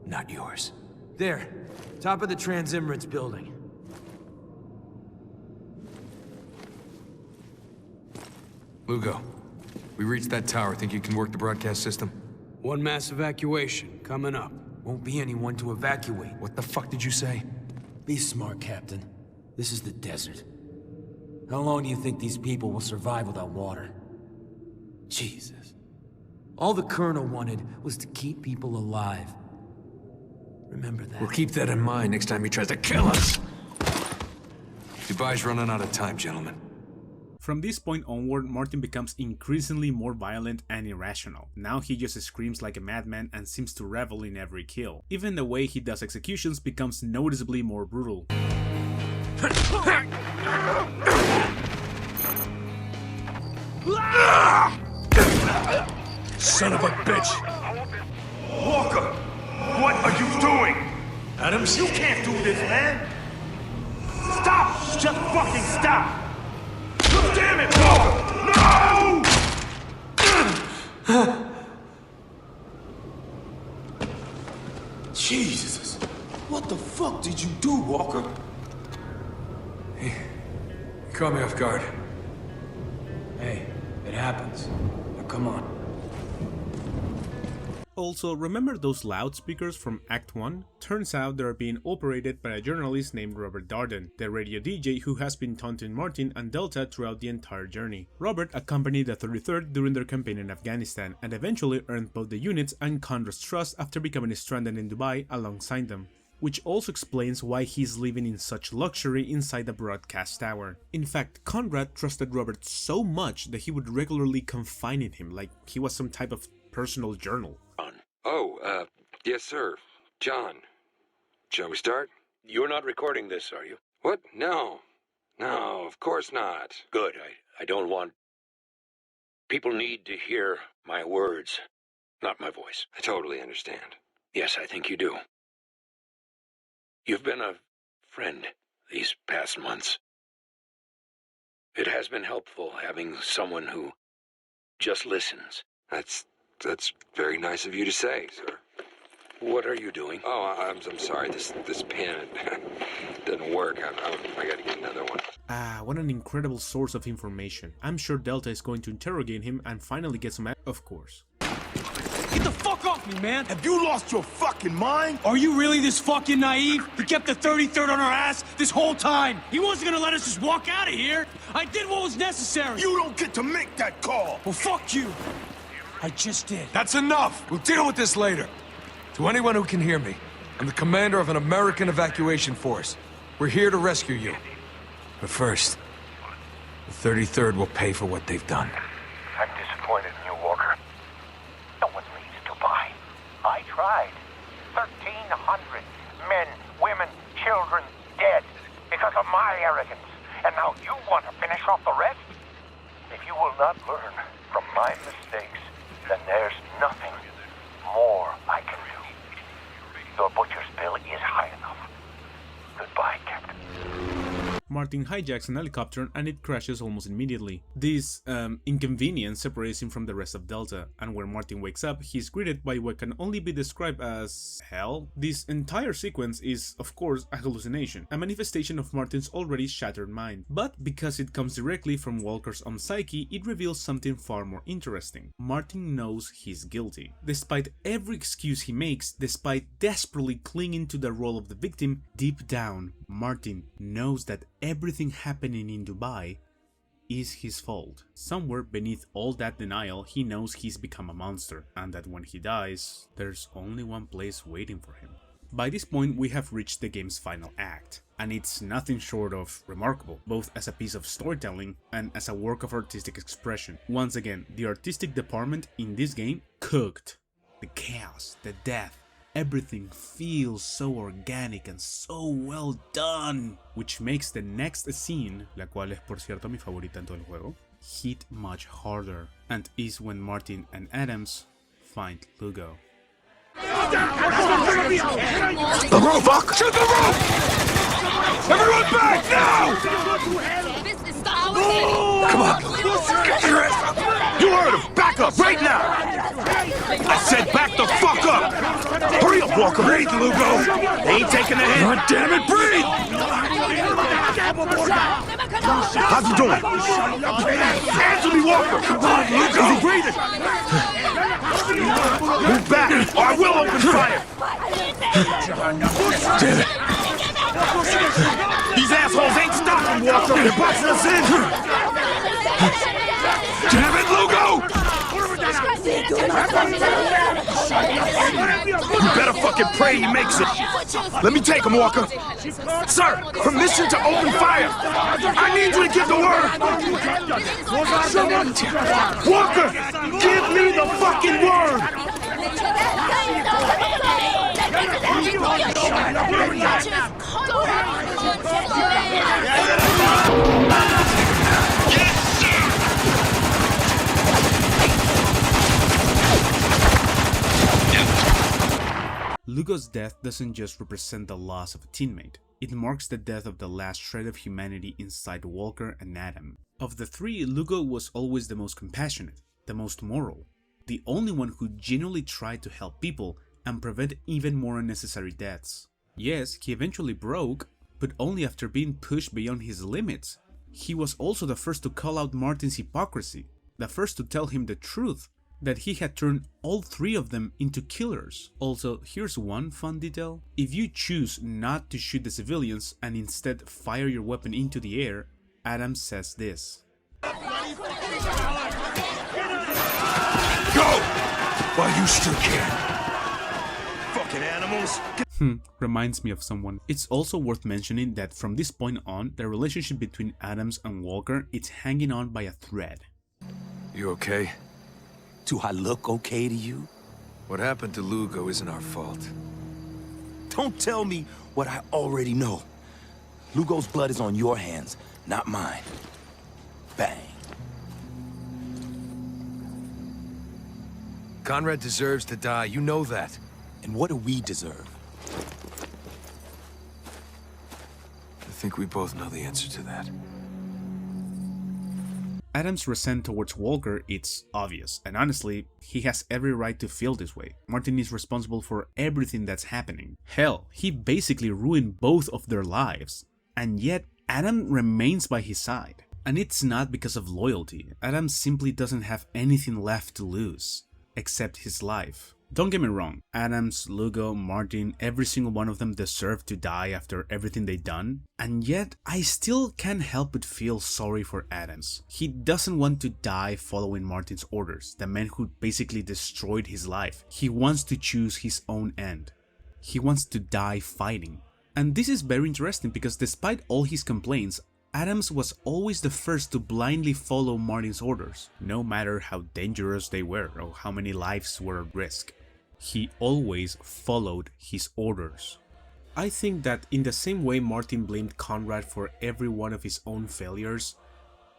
not yours. There, top of the Transimmerance building. Lugo, we reached that tower. Think you can work the broadcast system? One mass evacuation coming up. Won't be anyone to evacuate. What the fuck did you say? Be smart, Captain. This is the desert. How long do you think these people will survive without water? Jesus. All the Colonel wanted was to keep people alive. Remember that. We'll keep that in mind next time he tries to kill us. Dubai's running out of time, gentlemen. From this point onward, Martin becomes increasingly more violent and irrational. Now he just screams like a madman and seems to revel in every kill. Even the way he does executions becomes noticeably more brutal. Son of a bitch! Walker! What are you doing? Adams, you can't do this, man! Stop! Just fucking stop! Damn it, Walker! No! Jesus! What the fuck did you do, Walker? Hey, you caught me off guard. Hey, it happens. Now come on. Also, remember those loudspeakers from Act 1? Turns out they are being operated by a journalist named Robert Darden, the radio DJ who has been taunting Martin and Delta throughout the entire journey. Robert accompanied the 33rd during their campaign in Afghanistan, and eventually earned both the unit's and Conrad's trust after becoming stranded in Dubai alongside them. Which also explains why he's living in such luxury inside the broadcast tower. In fact, Conrad trusted Robert so much that he would regularly confide in him like he was some type of personal journal. Oh, yes, sir. John. Shall we start? You're not recording this, are you? What? No. No, of course not. Good. I don't want... People need to hear my words, not my voice. I totally understand. Yes, I think you do. You've been a friend these past months. It has been helpful having someone who just listens. That's very nice of you to say, sir. What are you doing? Oh, I'm sorry. This pen doesn't work. I gotta get another one. What an incredible source of information. I'm sure Delta is going to interrogate him and finally get some of course. Get the fuck off me, man! Have you lost your fucking mind? Are you really this fucking naive? He kept the 33rd on our ass this whole time! He wasn't gonna let us just walk out of here! I did what was necessary! You don't get to make that call! Well, fuck you! I just did. That's enough! We'll deal with this later. To anyone who can hear me, I'm the commander of an American evacuation force. We're here to rescue you. But first, the 33rd will pay for what they've done. I'm disappointed in you, Walker. No one leaves Dubai. I tried. 1,300 men, women, children dead because of my arrogance. And now you want to finish off the rest? If you will not learn from my mistakes, then there's nothing more I can do. Your butcher's bill is high enough. Goodbye, Captain. Martin hijacks an helicopter and it crashes almost immediately. This inconvenience separates him from the rest of Delta, and when Martin wakes up, he's greeted by what can only be described as hell. This entire sequence is, of course, a hallucination, a manifestation of Martin's already shattered mind. But because it comes directly from Walker's own psyche, it reveals something far more interesting. Martin knows he's guilty. Despite every excuse he makes, despite desperately clinging to the role of the victim, deep down, Martin knows that everything happening in Dubai is his fault. Somewhere beneath all that denial, he knows he's become a monster, and that when he dies, there's only one place waiting for him. By this point, we have reached the game's final act, and it's nothing short of remarkable, both as a piece of storytelling and as a work of artistic expression. Once again, the artistic department in this game cooked. The chaos, the death, everything feels so organic and so well done, which makes the next scene, la cual es por cierto mi favorita en todo el juego, hit much harder, and is when Martin and Adams find Lugo. The roof, fuck! Shoot the roof! Everyone back now! Come on! Get your ass up! You heard him! Back up right now! I said back the fuck up! Hurry up, Walker! Breathe, Lugo! They ain't taking the hit! God damn it, breathe! How's he doing? Answer me, Walker! Come on, Lugo! Is he breathing? Move back, or I will open fire! Damn it! These assholes ain't stopping, Walker! They're boxing us in! Damn it, Lugo! You better fucking pray he makes it! Let me take him, Walker! Sir, permission to open fire! I need you to give the word! Walker! Give me the fucking word! Lugo's death doesn't just represent the loss of a teammate, it marks the death of the last shred of humanity inside Walker and Adam. Of the three, Lugo was always the most compassionate, the most moral, the only one who genuinely tried to help people and prevent even more unnecessary deaths. Yes, he eventually broke, but only after being pushed beyond his limits. He was also the first to call out Martin's hypocrisy, the first to tell him the truth, that he had turned all three of them into killers. Also, here's one fun detail. If you choose not to shoot the civilians and instead fire your weapon into the air, Adam says this. Go! While you still can. Fucking animals! Reminds me of someone. It's also worth mentioning that from this point on, the relationship between Adams and Walker is hanging on by a thread. You okay? Do I look okay to you? What happened to Lugo isn't our fault. Don't tell me what I already know. Lugo's blood is on your hands, not mine. Bang. Conrad deserves to die, you know that. And what do we deserve? I think we both know the answer to that. Adam's resent towards Walker is obvious, and honestly, he has every right to feel this way. Martin is responsible for everything that's happening. Hell, he basically ruined both of their lives, and yet Adam remains by his side. And it's not because of loyalty, Adam simply doesn't have anything left to lose, except his life. Don't get me wrong, Adams, Lugo, Martin, every single one of them deserve to die after everything they've done, and yet I still can't help but feel sorry for Adams. He doesn't want to die following Martin's orders, the man who basically destroyed his life. He wants to choose his own end. He wants to die fighting. And this is very interesting because despite all his complaints, Adams was always the first to blindly follow Martin's orders, no matter how dangerous they were or how many lives were at risk. He always followed his orders. I think that in the same way Martin blamed Conrad for every one of his own failures,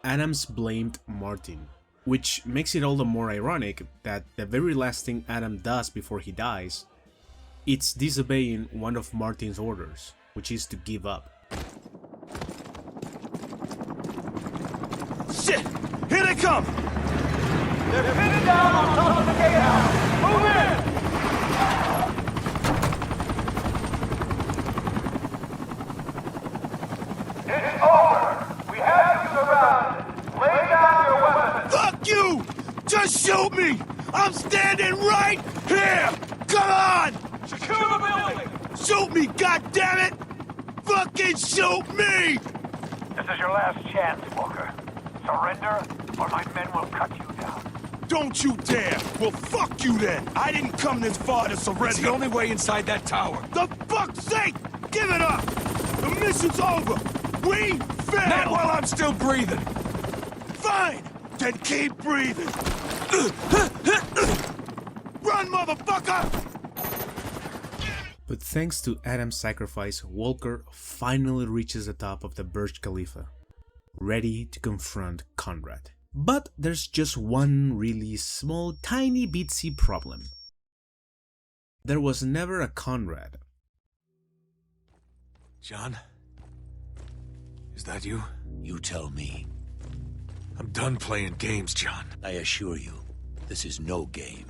Adams blamed Martin, which makes it all the more ironic that the very last thing Adam does before he dies, it's disobeying one of Martin's orders, which is to give up. Shit! Here they come! They're pinned down on top of the gatehouse! Move in! It's over! We have you surrounded! Lay down your weapons! Fuck you! Just shoot me! I'm standing right here! Come on! Secure the building! Shoot me, goddammit! Fucking shoot me! This is your last chance, Walker. Surrender, or my men will cut you down. Don't you dare! Well, fuck you then! I didn't come this far to surrender! It's the only way inside that tower. The fuck's sake! Give it up! The mission's over! We failed! Not while I'm still breathing! Fine! Then keep breathing! Run, motherfucker! But thanks to Adam's sacrifice, Walker finally reaches the top of the Burj Khalifa, ready to confront Conrad. But there's just one really small, tiny bitsy problem. There was never a Conrad. John? Is that you? You tell me. I'm done playing games, John. I assure you, this is no game.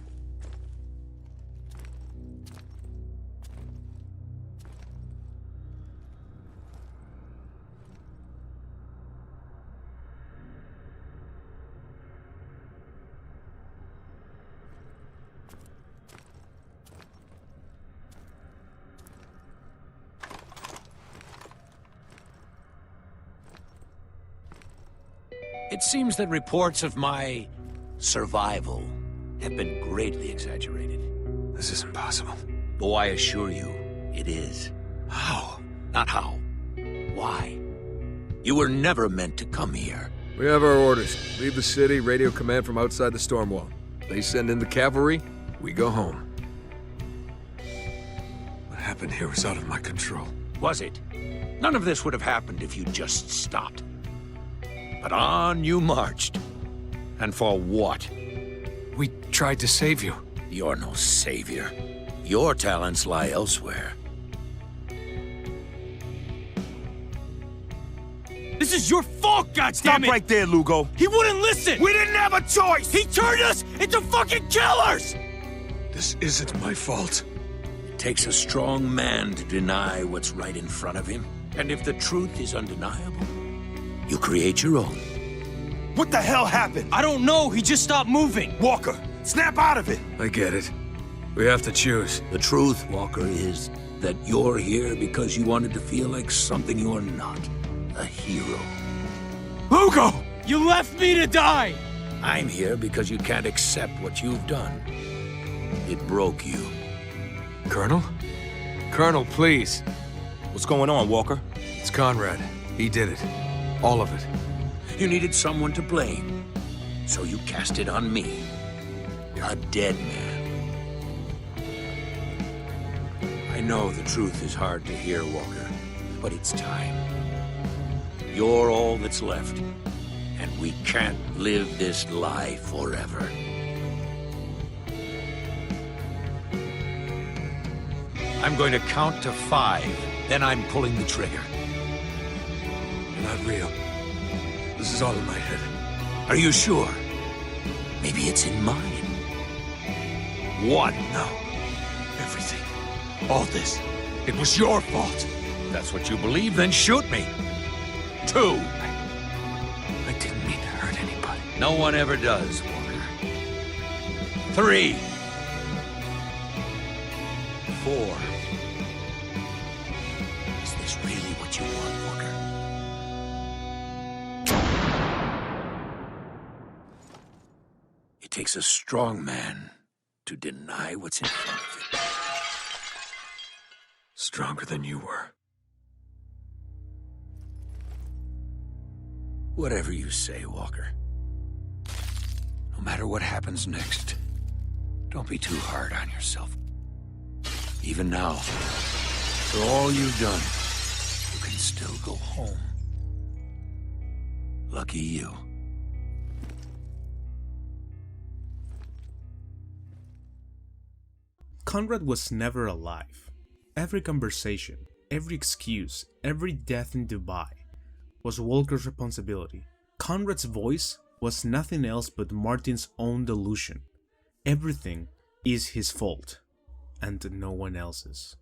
It seems that reports of my survival have been greatly exaggerated. This is impossible. Oh, I assure you, it is. How? Not how. Why? You were never meant to come here. We have our orders. Leave the city, radio command from outside the storm wall. They send in the cavalry, we go home. What happened here was out of my control. Was it? None of this would have happened if you'd just stopped. But on you marched. And for what? We tried to save you. You're no savior. Your talents lie elsewhere. This is your fault, goddammit! Stop right there, Lugo. He wouldn't listen! We didn't have a choice! He turned us into fucking killers! This isn't my fault. It takes a strong man to deny what's right in front of him. And if the truth is undeniable, you create your own. What the hell happened? I don't know, he just stopped moving. Walker, snap out of it! I get it. We have to choose. The truth, Walker, is that you're here because you wanted to feel like something you're not. A hero. Lugo! You left me to die! I'm here because you can't accept what you've done. It broke you. Colonel? Colonel, please. What's going on, Walker? It's Conrad. He did it. All of it. You needed someone to blame, so you cast it on me. A dead man. I know the truth is hard to hear, Walker, but it's time. You're all that's left, and we can't live this lie forever. I'm going to count to 5, then I'm pulling the trigger. You're not real. This is all in my head. Are you sure? Maybe it's in mine. 1. No. Everything. All this. It was your fault. That's what you believe, then shoot me. 2. I didn't mean to hurt anybody. No one ever does, Walker. 3. 4. Is this really what you want, Walker? It takes a strong man to deny what's in front of him. Stronger than you were. Whatever you say, Walker. No matter what happens next, don't be too hard on yourself. Even now, for all you've done, you can still go home. Lucky you. Conrad was never alive. Every conversation, every excuse, every death in Dubai was Walker's responsibility. Conrad's voice was nothing else but Martin's own delusion. Everything is his fault, and no one else's.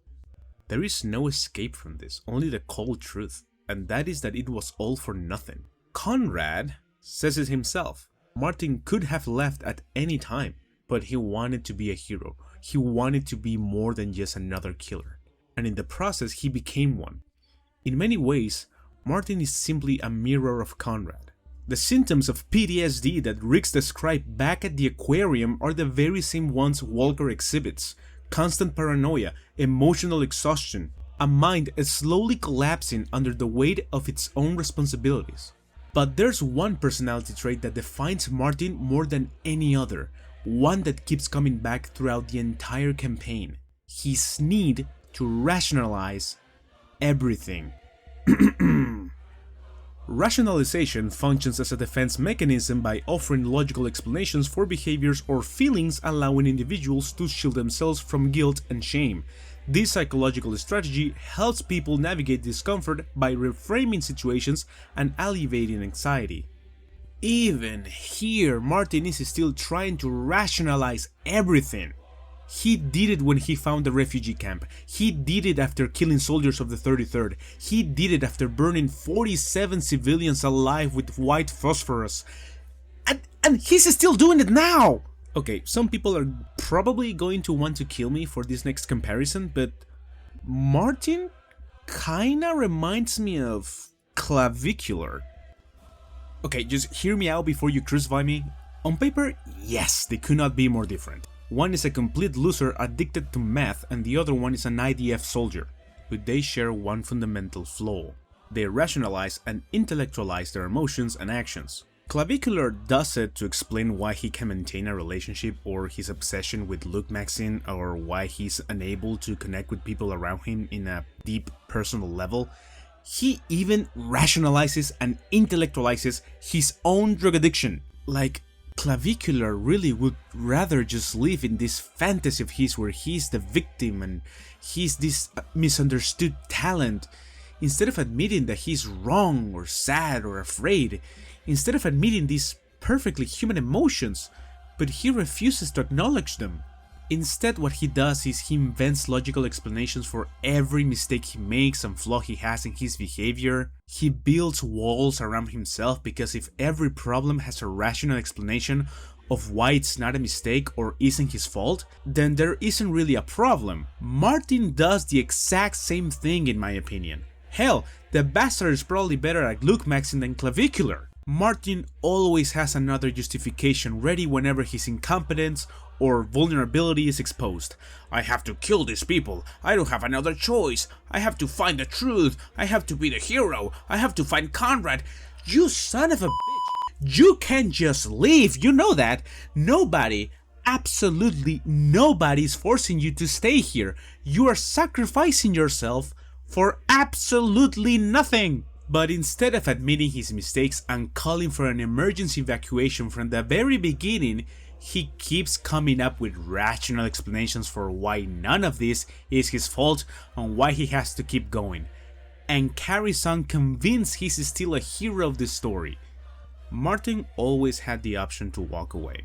There is no escape from this, only the cold truth, and that is that it was all for nothing. Conrad says it himself. Martin could have left at any time, but he wanted to be a hero. He wanted to be more than just another killer, and in the process he became one. In many ways, Martin is simply a mirror of Conrad. The symptoms of PTSD that Riggs described back at the aquarium are the very same ones Walker exhibits. Constant paranoia, emotional exhaustion, a mind slowly collapsing under the weight of its own responsibilities. But there's one personality trait that defines Martin more than any other, one that keeps coming back throughout the entire campaign: his need to rationalize everything. Rationalization functions as a defense mechanism by offering logical explanations for behaviors or feelings, allowing individuals to shield themselves from guilt and shame. This psychological strategy helps people navigate discomfort by reframing situations and alleviating anxiety. Even here, Martin is still trying to rationalize everything. He did it when he found the refugee camp. He did it after killing soldiers of the 33rd. He did it after burning 47 civilians alive with white phosphorus. And he's still doing it now! Okay, some people are probably going to want to kill me for this next comparison, but Martin kinda reminds me of Clavicular. Okay, just hear me out before you crucify me. On paper, yes, they could not be more different. One is a complete loser addicted to meth and the other one is an IDF soldier, but they share one fundamental flaw. They rationalize and intellectualize their emotions and actions. Clavicular does it to explain why he can maintain a relationship or his obsession with look maxing or why he's unable to connect with people around him in a deep personal level. He even rationalizes and intellectualizes his own drug addiction. Like, Clavicular really would rather just live in this fantasy of his where he's the victim and he's this misunderstood talent, instead of admitting that he's wrong or sad or afraid, instead of admitting these perfectly human emotions, but he refuses to acknowledge them. Instead, what he does is he invents logical explanations for every mistake he makes and flaw he has in his behavior. He builds walls around himself because if every problem has a rational explanation of why it's not a mistake or isn't his fault, then there isn't really a problem. Martin does the exact same thing in my opinion. Hell, the bastard is probably better at look maxing than Clavicular. Martin always has another justification ready whenever his incompetence or vulnerability is exposed. I have to kill these people, I don't have another choice, I have to find the truth, I have to be the hero, I have to find Conrad. You son of a bitch, you can't just leave, you know that. Nobody, absolutely nobody is forcing you to stay here. You are sacrificing yourself for absolutely nothing. But instead of admitting his mistakes and calling for an emergency evacuation from the very beginning, he keeps coming up with rational explanations for why none of this is his fault and why he has to keep going, and carries on convinced he's still a hero of the story. Martin always had the option to walk away.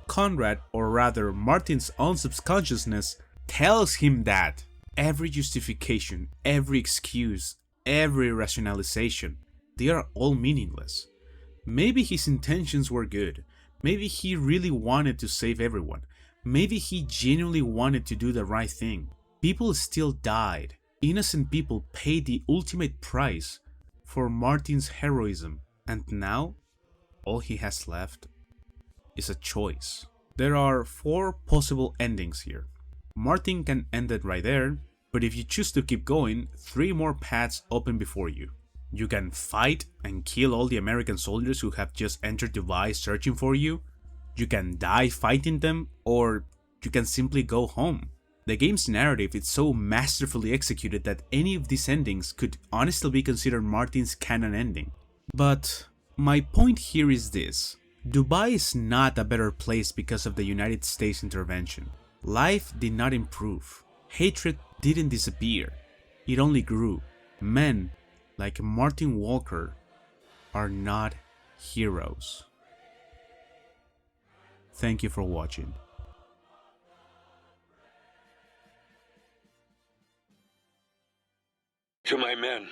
Conrad, or rather Martin's own subconsciousness, tells him that every justification, every excuse, every rationalization, they are all meaningless. Maybe his intentions were good. Maybe he really wanted to save everyone. Maybe he genuinely wanted to do the right thing. People still died. Innocent people paid the ultimate price for Martin's heroism. And now, all he has left is a choice. There are 4 possible endings here. Martin can end it right there, but if you choose to keep going, 3 more paths open before you. You can fight and kill all the American soldiers who have just entered Dubai searching for you. You can die fighting them, or you can simply go home. The game's narrative is so masterfully executed that any of these endings could honestly be considered Martin's canon ending. But my point here is this: Dubai is not a better place because of the United States intervention. Life did not improve. Hatred didn't disappear. It only grew. Men like Martin Walker are not heroes. Thank you for watching. To my men,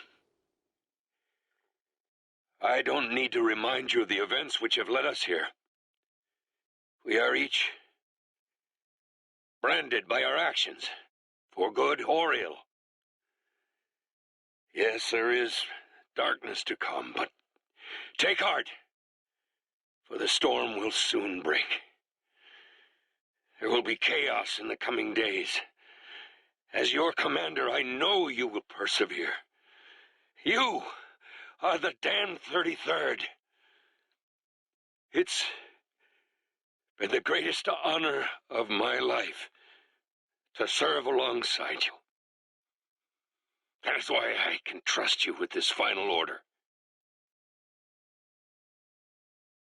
I don't need to remind you of the events which have led us here. We are each branded by our actions, for good or ill. Yes, there is darkness to come, but take heart, for the storm will soon break. There will be chaos in the coming days. As your commander, I know you will persevere. You are the damned 33rd. It's been the greatest honor of my life to serve alongside you. That is why I can trust you with this final order.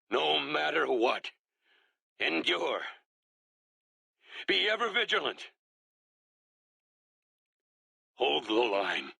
No matter what, endure. Be ever vigilant. Hold the line.